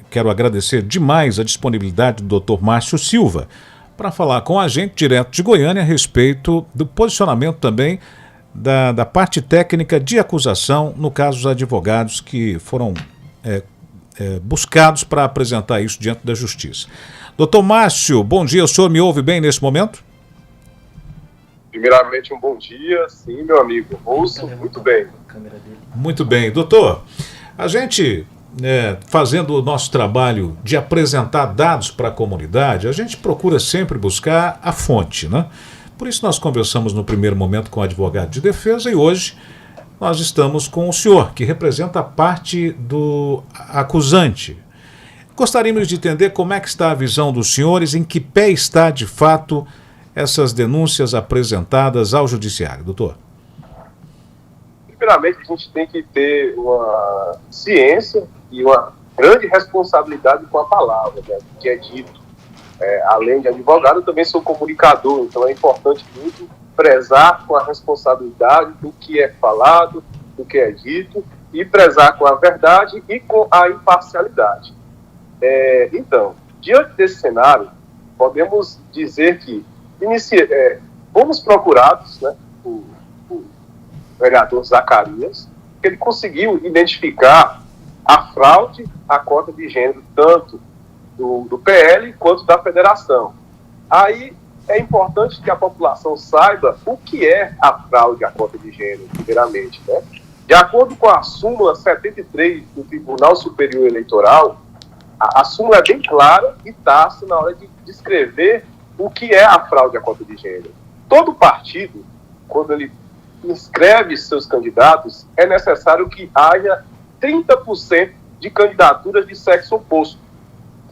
Quero agradecer demais a disponibilidade do Dr. Márcio Silva para falar com a gente direto de Goiânia a respeito do posicionamento também da parte técnica de acusação no caso dos advogados que foram buscados para apresentar isso diante da Justiça. Doutor Márcio, bom dia, o senhor me ouve bem nesse momento? Primeiramente, um bom dia, sim, meu amigo, ouço muito bem. Muito bem, doutor, a gente fazendo o nosso trabalho de apresentar dados para a comunidade, a gente procura sempre buscar a fonte, né? Por isso nós conversamos no primeiro momento com o advogado de defesa e hoje nós estamos com o senhor, que representa a parte do acusante. Gostaríamos de entender como é que está a visão dos senhores, em que pé está de fato essas denúncias apresentadas ao judiciário, doutor. Primeiramente, a gente tem que ter uma ciência e uma grande responsabilidade com a palavra, né, que é dito. Além de advogado, eu também sou comunicador, então é importante muito prezar com a responsabilidade do que é falado, do que é dito, e prezar com a verdade e com a imparcialidade. Então, diante desse cenário, podemos dizer que fomos procurados, né, o vereador Zacarias, que ele conseguiu identificar a fraude à cota de gênero, tanto do PL quanto da federação. Aí é importante que a população saiba o que é a fraude à cota de gênero, primeiramente, né? De acordo com a súmula 73 do Tribunal Superior Eleitoral, a súmula é bem clara e tácita na hora de descrever o que é a fraude à cota de gênero. Todo partido, quando ele inscreve seus candidatos, é necessário que haja 30% de candidaturas de sexo oposto.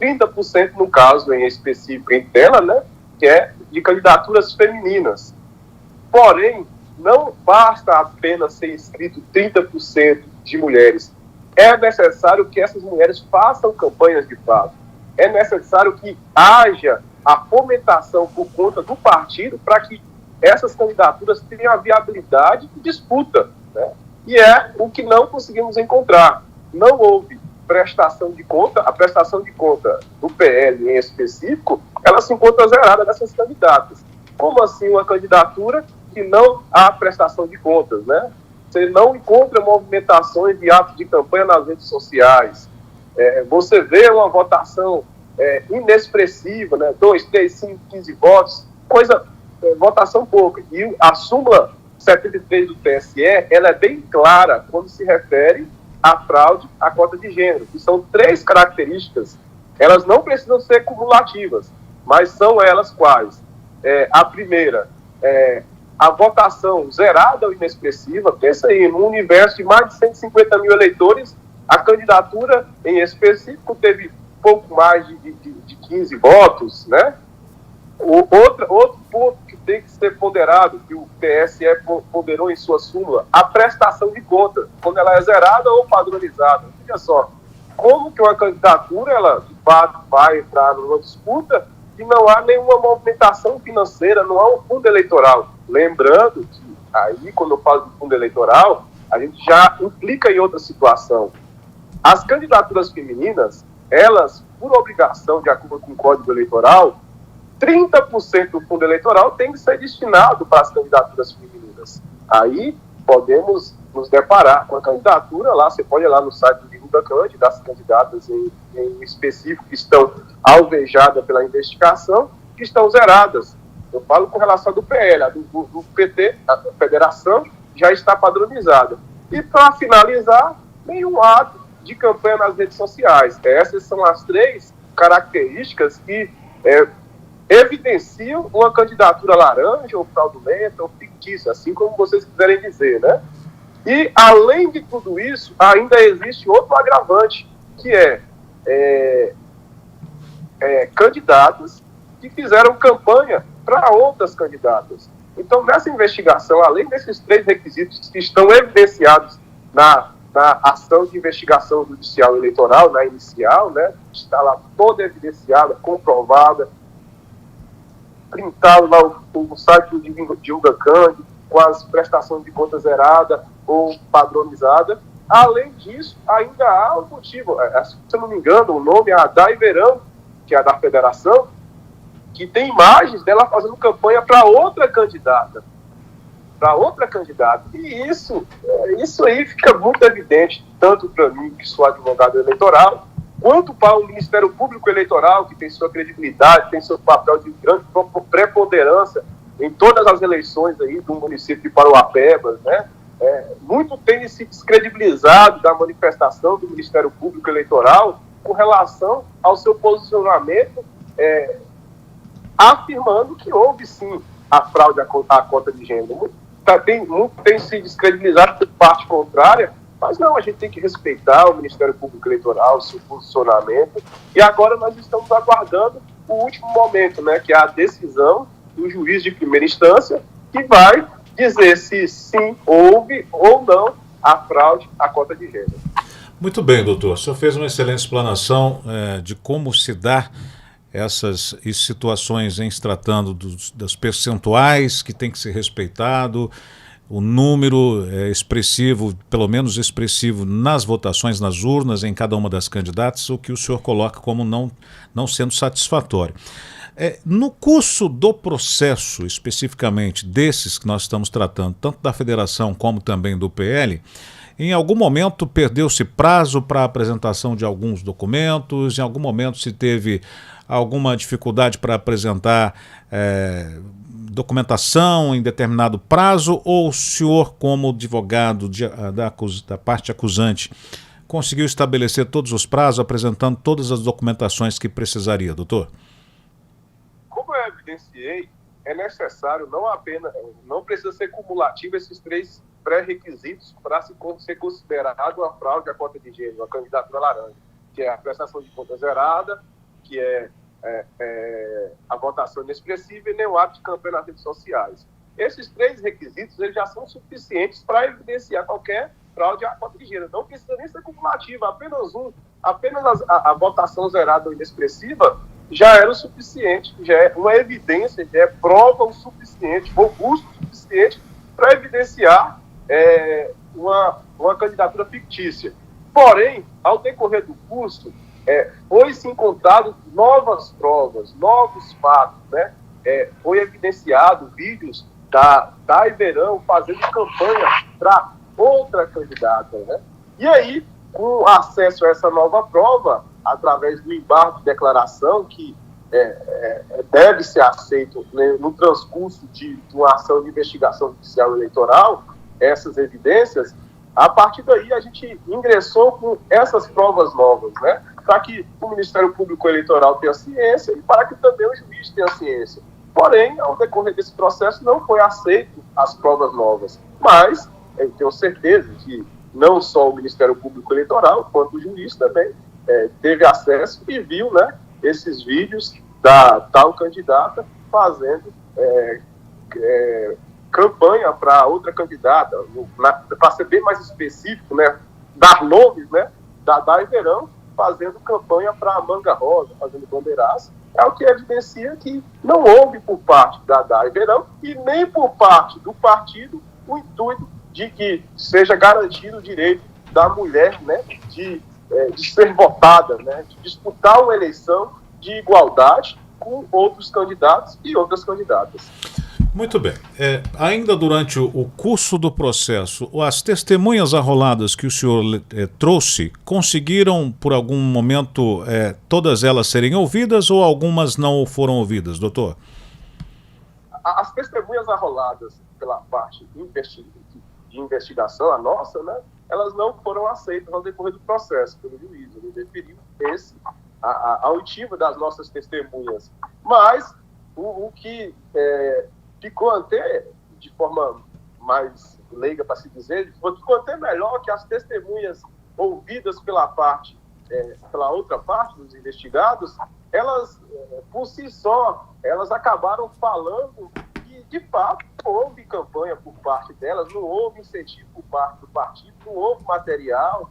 30% no caso em específico em tela, né, que é de candidaturas femininas. Porém, não basta apenas ser inscrito 30% de mulheres. É necessário que essas mulheres façam campanhas de fato. É necessário que haja a fomentação por conta do partido para que essas candidaturas tenham a viabilidade de disputa, né? E é o que não conseguimos encontrar. Não houve prestação de conta, a prestação de conta do PL em específico, ela se encontra zerada dessas candidatas. Como assim uma candidatura que não há prestação de contas, né? Você não encontra movimentações de atos de campanha nas redes sociais. Você vê uma votação inexpressiva, né? 2, 3, 5, 15 votos, votação pouca. E a súmula 73 do TSE, ela é bem clara quando se refere à fraude à cota de gênero, que são 3 características. Elas não precisam ser cumulativas, mas são elas quais? A primeira, a votação zerada ou inexpressiva. Pensa aí, num universo de mais de 150 mil eleitores, a candidatura em específico teve pouco mais de 15 votos, né? Outro ponto que tem que ser ponderado, que o TSE ponderou em sua súmula, a prestação de conta, quando ela é zerada ou padronizada. Veja só, como que uma candidatura, ela de fato vai entrar numa disputa e não há nenhuma movimentação financeira, não há um fundo eleitoral. Lembrando que aí, quando eu falo de fundo eleitoral, a gente já implica em outra situação. As candidaturas femininas, elas, por obrigação, de acordo com o Código Eleitoral, 30% do fundo eleitoral tem que ser destinado para as candidaturas femininas. Aí podemos nos deparar com a candidatura lá, você pode ir lá no site do Divulga Cândido, das candidatas em específico que estão alvejadas pela investigação, que estão zeradas. Eu falo com relação do PL, a do PT, a federação, já está padronizada. E para finalizar, nenhum ato de campanha nas redes sociais. Essas são as 3 características que evidenciam uma candidatura laranja, ou fraudulenta, ou fictícia, assim como vocês quiserem dizer, né? E, além de tudo isso, ainda existe outro agravante, que candidatas que fizeram campanha para outras candidatas. Então, nessa investigação, além desses 3 requisitos que estão evidenciados na ação de investigação judicial eleitoral, na inicial, né, está lá toda evidenciada, comprovada, printado lá o site do Divulga Cândido, com as prestações de conta zerada ou padronizada, além disso, ainda há um motivo, se eu não me engano, o nome é a Dai Verão, que é a da federação, que tem imagens dela fazendo campanha para outra candidata. E isso aí fica muito evidente, tanto para mim, que sou advogado eleitoral, quanto para o Ministério Público Eleitoral, que tem sua credibilidade, tem seu papel de grande preponderância em todas as eleições aí do município de Parauapebas, né? Muito tem se descredibilizado da manifestação do Ministério Público Eleitoral com relação ao seu posicionamento, afirmando que houve sim a fraude à cota de gênero. Muito tem se descredibilizado por parte contrária, mas não, a gente tem que respeitar o Ministério Público Eleitoral, o seu posicionamento, e agora nós estamos aguardando o último momento, né, que é a decisão do juiz de primeira instância, que vai dizer se sim houve ou não a fraude à cota de gênero. Muito bem, doutor. O senhor fez uma excelente explanação de como se dá essas situações em se tratando das percentuais que tem que ser respeitado, o número expressivo, pelo menos expressivo, nas votações, nas urnas, em cada uma das candidatas, o que o senhor coloca como não sendo satisfatório. No curso do processo, especificamente desses que nós estamos tratando, tanto da federação como também do PL, em algum momento perdeu-se prazo para a apresentação de alguns documentos, em algum momento se teve alguma dificuldade para apresentar documentação em determinado prazo, ou o senhor, como advogado da parte acusante, conseguiu estabelecer todos os prazos, apresentando todas as documentações que precisaria, doutor? Como eu evidenciei, é necessário não precisa ser cumulativo esses 3 pré-requisitos para ser considerado uma fraude à cota de gênero, a candidatura laranja, que é a prestação de conta zerada, que é a votação inexpressiva e nem o ato de campanha nas redes sociais. Esses 3 requisitos eles já são suficientes para evidenciar qualquer fraude à cota de gênero. Não precisa nem ser cumulativa, apenas a votação zerada ou inexpressiva já era o suficiente, já é uma evidência, já é prova o suficiente, robusto o suficiente para evidenciar uma candidatura fictícia. Porém, ao decorrer do curso, foi-se encontrado novas provas, novos fatos, né? Foi evidenciado vídeos da Verão fazendo campanha para outra candidata, né? E aí, com acesso a essa nova prova, através do embargo de declaração, que deve ser aceito, né, no transcurso de uma ação de investigação judicial eleitoral, essas evidências, a partir daí a gente ingressou com essas provas novas, né, para que o Ministério Público Eleitoral tenha ciência e para que também o juiz tenha ciência. Porém, ao decorrer desse processo, não foi aceito as provas novas. Mas eu tenho certeza que não só o Ministério Público Eleitoral, quanto o juiz também teve acesso e viu, né, esses vídeos da tal candidata fazendo campanha para outra candidata, para ser bem mais específico, né, dar nomes, né, da Dai Verão fazendo campanha para a Manga Rosa, fazendo bandeiraço, é o que evidencia que não houve por parte da Dai Verão e nem por parte do partido o intuito de que seja garantido o direito da mulher, né, de ser votada, né, de disputar uma eleição de igualdade com outros candidatos e outras candidatas. Muito bem. Ainda durante o curso do processo, as testemunhas arroladas que o senhor trouxe, conseguiram, por algum momento, todas elas serem ouvidas ou algumas não foram ouvidas, doutor? As testemunhas arroladas pela parte de investigação, a nossa, né, elas não foram aceitas ao decorrer do processo pelo juiz. Ele deferiu a oitiva das nossas testemunhas. Mas o que ficou até, de forma mais leiga para se dizer, ficou até melhor que as testemunhas ouvidas pela outra parte dos investigados, elas, por si só, elas acabaram falando que, de fato, houve campanha por parte delas, não houve incentivo por parte do partido, não houve material,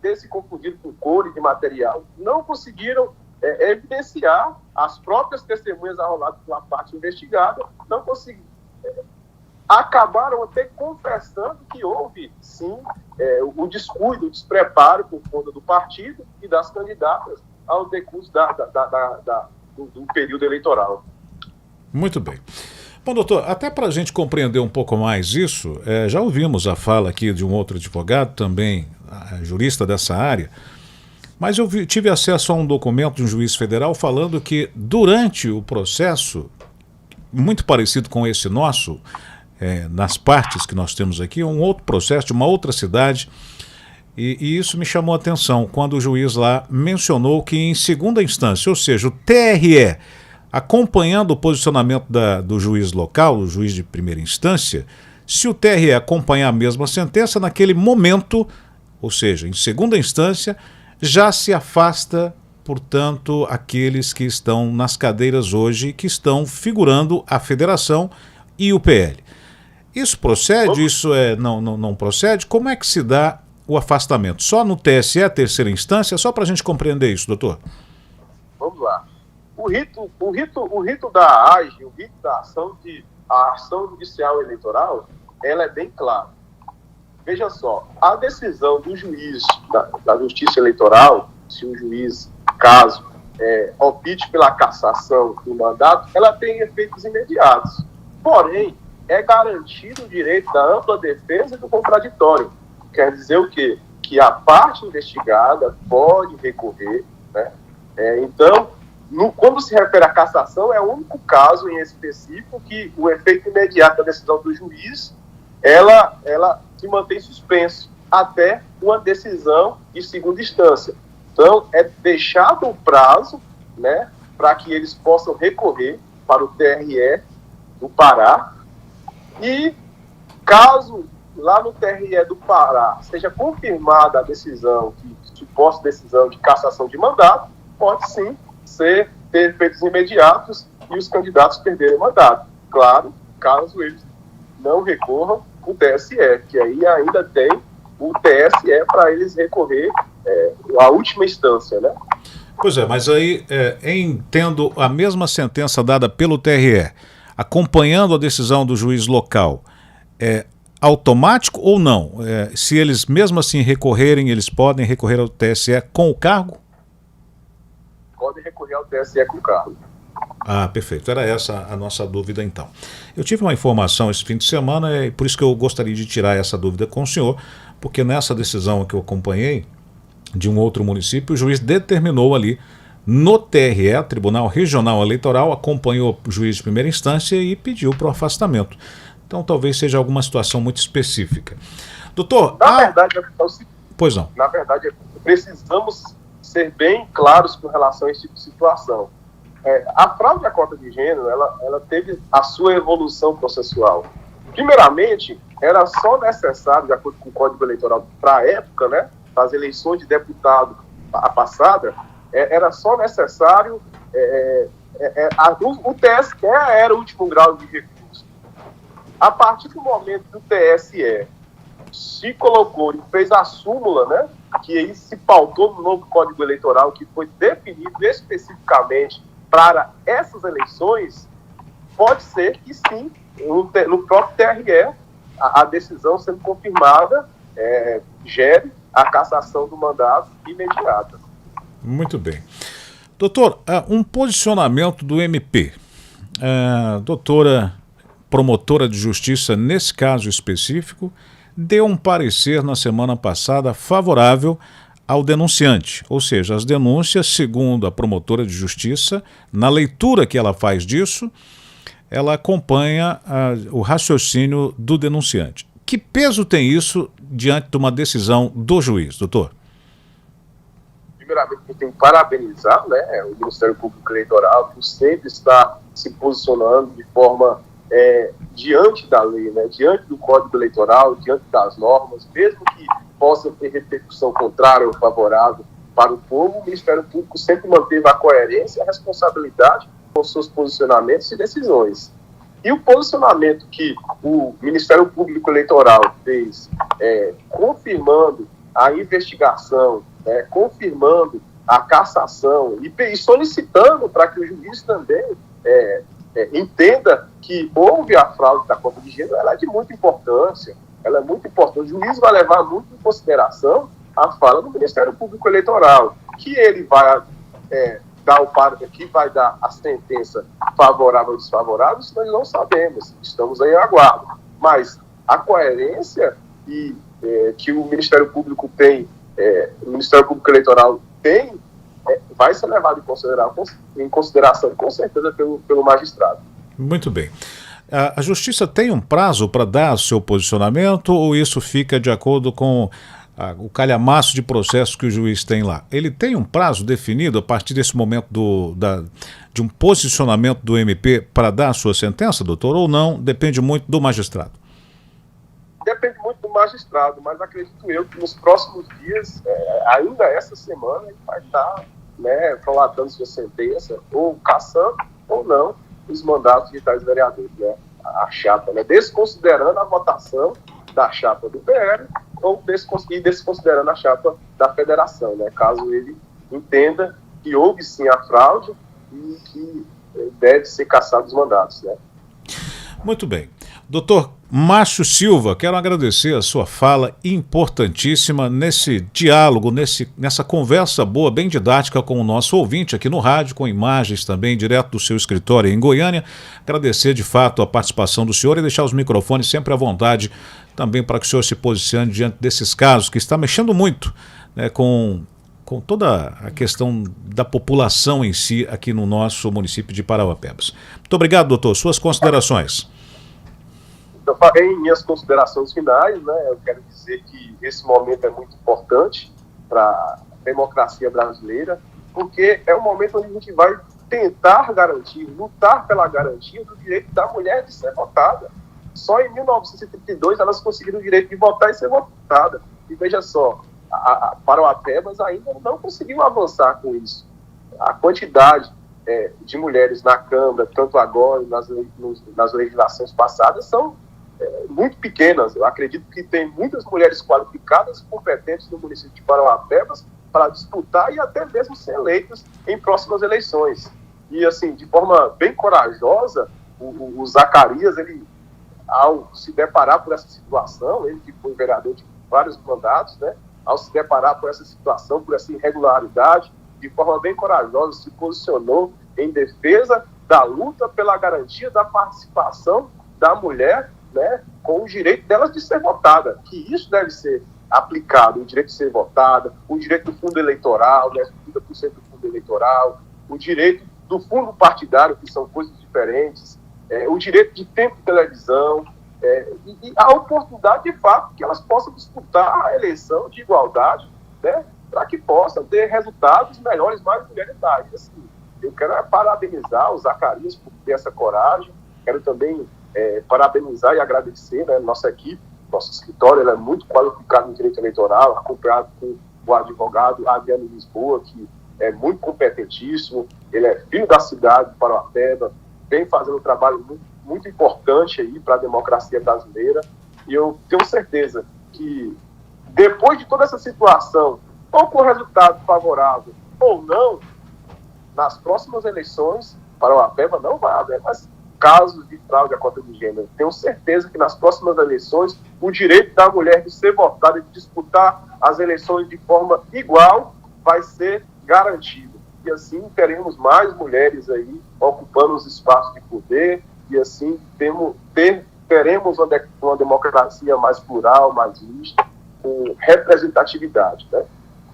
ter se confundido com cores de material, não conseguiram evidenciar as próprias testemunhas arroladas pela parte investigada, não conseguiram acabaram até confessando que houve, sim, o descuido, o despreparo por conta do partido e das candidatas ao decurso do período eleitoral. Muito bem. Bom, doutor, até para a gente compreender um pouco mais isso, já ouvimos a fala aqui de um outro advogado, também jurista dessa área, mas eu tive acesso a um documento de um juiz federal falando que durante o processo, muito parecido com esse nosso, nas partes que nós temos aqui, um outro processo de uma outra cidade, e isso me chamou a atenção quando o juiz lá mencionou que em segunda instância, ou seja, o TRE, acompanhando o posicionamento do juiz local, o juiz de primeira instância, se o TRE acompanhar a mesma sentença, naquele momento, ou seja, em segunda instância, já se afasta, portanto, aqueles que estão nas cadeiras hoje, que estão figurando a federação e o PL. Isso procede? Isso não procede? Como é que se dá o afastamento? Só no TSE, terceira instância? Só para a gente compreender isso, doutor. Vamos lá. O rito da AGE, o rito da a ação judicial eleitoral, ela é bem clara. Veja só, a decisão do juiz da Justiça Eleitoral, se o juiz, caso, opte pela cassação do mandato, ela tem efeitos imediatos. Porém, é garantido o direito da ampla defesa e do contraditório. Quer dizer o quê? Que a parte investigada pode recorrer, né? Então, quando se refere à cassação, é o único caso em específico que o efeito imediato da decisão do juiz, ela se mantém suspenso até uma decisão de segunda instância. Então, é deixado o prazo, né, para que eles possam recorrer para o TRE do Pará, e caso lá no TRE do Pará seja confirmada a decisão, suposta decisão de cassação de mandato, pode sim ter efeitos imediatos e os candidatos perderem o mandato. Claro, caso eles não recorram o TSE, que aí ainda tem o TSE para eles recorrer à última instância, né? Pois é, mas aí, tendo a mesma sentença dada pelo TRE, acompanhando a decisão do juiz local, é automático ou não? Se eles mesmo assim recorrerem, eles podem recorrer ao TSE com o cargo? Podem recorrer ao TSE com o cargo. Ah, perfeito. Era essa a nossa dúvida, então. Eu tive uma informação esse fim de semana, e por isso que eu gostaria de tirar essa dúvida com o senhor, porque nessa decisão que eu acompanhei, de um outro município, o juiz determinou ali, no TRE, Tribunal Regional Eleitoral, acompanhou o juiz de primeira instância e pediu para o afastamento. Então, talvez seja alguma situação muito específica. Doutor... Na verdade, pois não. Na verdade, precisamos ser bem claros com relação a esse tipo de situação. A fraude à cota de gênero, ela teve a sua evolução processual. Primeiramente, era só necessário, de acordo com o Código Eleitoral para a época, né, para as eleições de deputado a passada, era só necessário, o TSE era o último grau de recurso. A partir do momento que o TSE se colocou e fez a súmula, né, que aí se pautou no novo Código Eleitoral, que foi definido especificamente para essas eleições, pode ser que sim, no próprio TRE, a decisão sendo confirmada, gere a cassação do mandato imediata. Muito bem. Doutor, um posicionamento do MP. Doutora promotora de justiça, nesse caso específico, deu um parecer na semana passada favorável ao denunciante, ou seja, as denúncias, segundo a promotora de justiça, na leitura que ela faz disso, ela acompanha o raciocínio do denunciante. Que peso tem isso diante de uma decisão do juiz, doutor? Primeiramente, eu tenho que parabenizar, né, o Ministério Público Eleitoral, que sempre está se posicionando de forma diante da lei, né, diante do Código Eleitoral, diante das normas, mesmo que possa ter repercussão contrária ou favorável para o povo, o Ministério Público sempre manteve a coerência e a responsabilidade com seus posicionamentos e decisões. E o posicionamento que o Ministério Público Eleitoral fez, confirmando a investigação, confirmando a cassação e solicitando para que o juiz também entenda que houve a fraude da cota de gênero, ela é de muita importância. Ela é muito importante. O juiz vai levar muito em consideração a fala do Ministério Público Eleitoral, que ele vai dar o parecer, que vai dar a sentença favorável ou desfavorável, isso nós não sabemos. Estamos aí em aguardo. Mas a coerência que o Ministério Público tem, o Ministério Público Eleitoral tem, vai ser levado em consideração com certeza pelo magistrado. Muito bem. A Justiça tem um prazo para dar seu posicionamento ou isso fica de acordo com o calhamaço de processos que o juiz tem lá? Ele tem um prazo definido a partir desse momento de um posicionamento do MP para dar a sua sentença, doutor, ou não? Depende muito do magistrado? Depende muito do magistrado, mas acredito eu que nos próximos dias, ainda essa semana, ele vai estar prolatando sua sentença, ou cassando ou não os mandatos de tais vereadores, a chapa, desconsiderando a votação da chapa do PL ou desconsiderando a chapa da federação, caso ele entenda que houve sim a fraude e que deve ser cassado os mandatos. Muito bem. Doutor Márcio Silva, quero agradecer a sua fala importantíssima nesse diálogo, nessa conversa boa, bem didática com o nosso ouvinte aqui no rádio, com imagens também direto do seu escritório em Goiânia. Agradecer de fato a participação do senhor e deixar os microfones sempre à vontade também para que o senhor se posicione diante desses casos que está mexendo muito com toda a questão da população em si aqui no nosso município de Parauapebas. Muito obrigado, doutor. Suas considerações. Então, em minhas considerações finais, eu quero dizer que esse momento é muito importante para a democracia brasileira, porque é um momento onde a gente vai tentar garantir, lutar pela garantia do direito da mulher de ser votada. Só em 1932 elas conseguiram o direito de votar e ser votada. E veja só, a Parauapebas ainda não conseguiu avançar com isso. A quantidade de mulheres na Câmara, tanto agora nas legislações passadas, são muito pequenas. Eu acredito que tem muitas mulheres qualificadas e competentes no município de Parauapebas para disputar e até mesmo ser eleitas em próximas eleições. E, assim, de forma bem corajosa, o Zacarias, ele, ao se deparar por essa situação, ele que foi vereador de vários mandatos, ao se deparar por essa situação, por essa irregularidade, de forma bem corajosa, se posicionou em defesa da luta pela garantia da participação da mulher, com o direito delas de ser votada, que isso deve ser aplicado, o direito de ser votada, o direito do fundo eleitoral, 30% do fundo eleitoral, o direito do fundo partidário, que são coisas diferentes, o direito de tempo de televisão, e a oportunidade, de fato, que elas possam disputar a eleição de igualdade, para que possam ter resultados melhores, mais mulheridade. Assim, eu quero parabenizar o Zacarias por ter essa coragem, quero também parabenizar e agradecer nossa equipe, nosso escritório, ele é muito qualificado no direito eleitoral, acompanhado com o advogado Adriano Lisboa, que é muito competentíssimo, ele é filho da cidade de Parauapebas, vem fazendo um trabalho muito, muito importante aí para a democracia brasileira, e eu tenho certeza que depois de toda essa situação, ou com resultado favorável ou não, nas próximas eleições, Parauapebas não vai haver mais casos de fraude à cota de gênero. Tenho certeza que nas próximas eleições, o direito da mulher de ser votada e de disputar as eleições de forma igual vai ser garantido. E assim teremos mais mulheres aí ocupando os espaços de poder e assim teremos uma democracia mais plural, mais mista, com representatividade.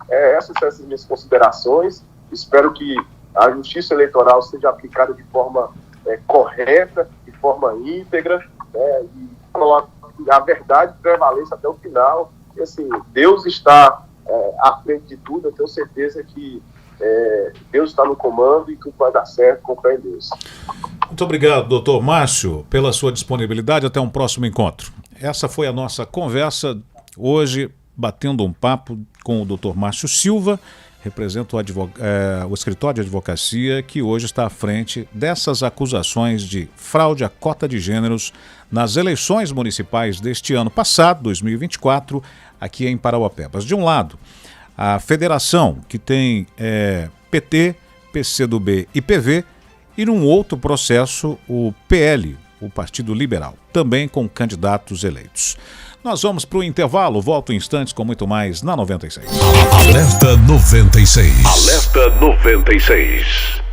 Essas são as minhas considerações. Espero que a justiça eleitoral seja aplicada de forma correta, de forma íntegra, e a verdade prevaleça até o final. E, assim, Deus está à frente de tudo. Eu tenho certeza que Deus está no comando e tudo vai dar certo com fé em Deus. Muito obrigado, doutor Márcio, pela sua disponibilidade. Até um próximo encontro. Essa foi a nossa conversa hoje, batendo um papo com o doutor Márcio Silva, representa o escritório de advocacia que hoje está à frente dessas acusações de fraude à cota de gêneros nas eleições municipais deste ano passado, 2024, aqui em Parauapebas. De um lado, a federação, que tem PT, PCdoB e PV, E num outro processo, o PL, o Partido Liberal, também com candidatos eleitos. Nós vamos para o intervalo, volto em instantes com muito mais na 96. Alerta 96. Alerta 96.